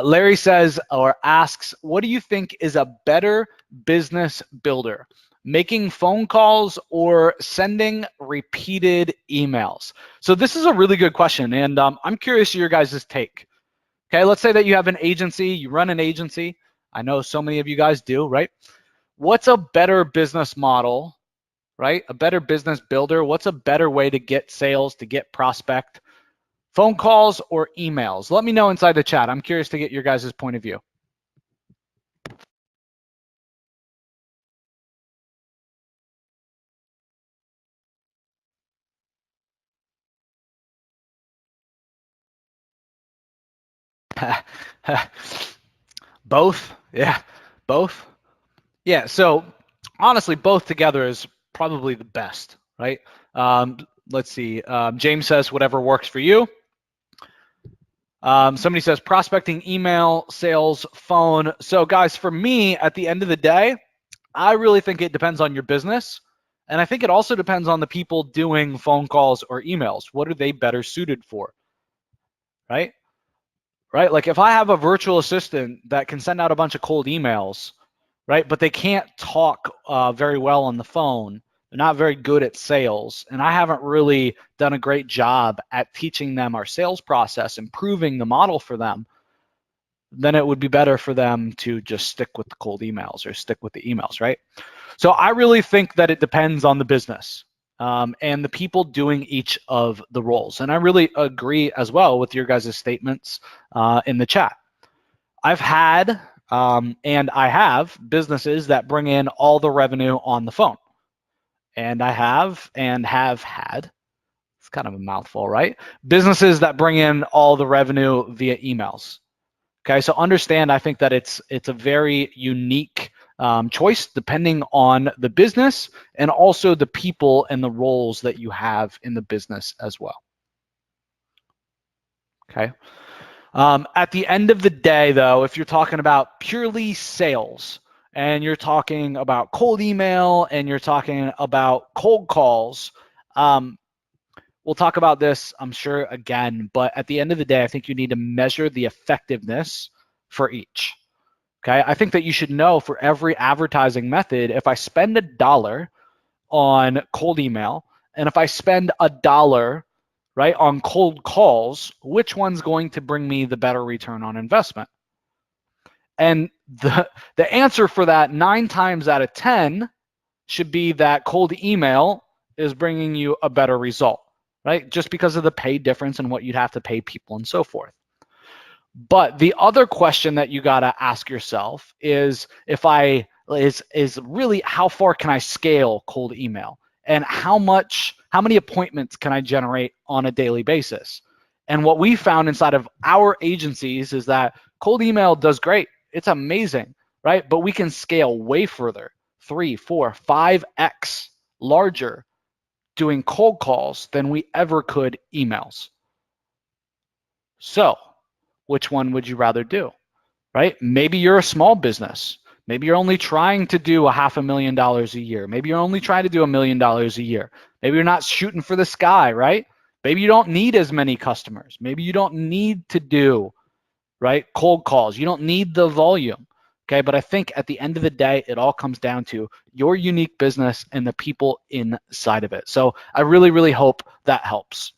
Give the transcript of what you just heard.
Larry says or asks, what do you think is a better business builder? Making phone calls or sending repeated emails? So this is a really good question, and I'm curious your guys' take. Okay, let's say that you have an agency, you run an agency. I know so many of you guys do, right? What's a better business model, right? A better business builder? What's a better way to get sales, to get prospect? Phone calls or emails? Let me know inside the chat. I'm curious to get your guys' point of view. Both? Yeah, both. Yeah, so honestly, both together is probably the best, right? Um, let's see. James says whatever works for you. Somebody says prospecting, email, sales, phone. So guys, for me, at the end of the day, I really think it depends on your business. And I think it also depends on the people doing phone calls or emails. What are they better suited for, right? Right? Like if I have a virtual assistant that can send out a bunch of cold emails, right? But they can't talk very well on the phone. They're not very good at sales. And I haven't really done a great job at teaching them our sales process, improving the model for them. Then it would be better for them to just stick with the cold emails or stick with the emails, right? So I really think that it depends on the business and the people doing each of the roles. And I really agree as well with your guys' statements in the chat. I've had and I have businesses that bring in all the revenue on the phone. And I have and have had, it's kind of a mouthful, right? Businesses that bring in all the revenue via emails. Okay, so understand, I think that it's a very unique choice depending on the business and also the people and the roles that you have in the business as well. Okay. At the end of the day, though, if you're talking about purely sales and you're talking about cold email and you're talking about cold calls, we'll talk about this, I'm sure, again, but at the end of the day, I think you need to measure the effectiveness for each. Okay, I think that you should know for every advertising method, if I spend $1 on cold email and if I spend $1, right, on cold calls, which one's going to bring me the better return on investment? And the answer for that 9 times out of 10 should be that cold email is bringing you a better result, right? Just because of the pay difference and what you'd have to pay people and so forth. But the other question that you got to ask yourself is is really how far can I scale cold email and how many appointments can I generate on a daily basis? And what we found inside of our agencies is that cold email does great. It's amazing, right? But we can scale way further, 3, 4, 5x larger doing cold calls than we ever could emails. So which one would you rather do, right? Maybe you're a small business. Maybe you're only trying to do $500,000 a year. Maybe you're only trying to do $1 million a year. Maybe you're not shooting for the sky, right? Maybe you don't need as many customers. Maybe you don't need to do, right, cold calls. You don't need the volume, okay? But I think at the end of the day, it all comes down to your unique business and the people inside of it. So I really, really hope that helps.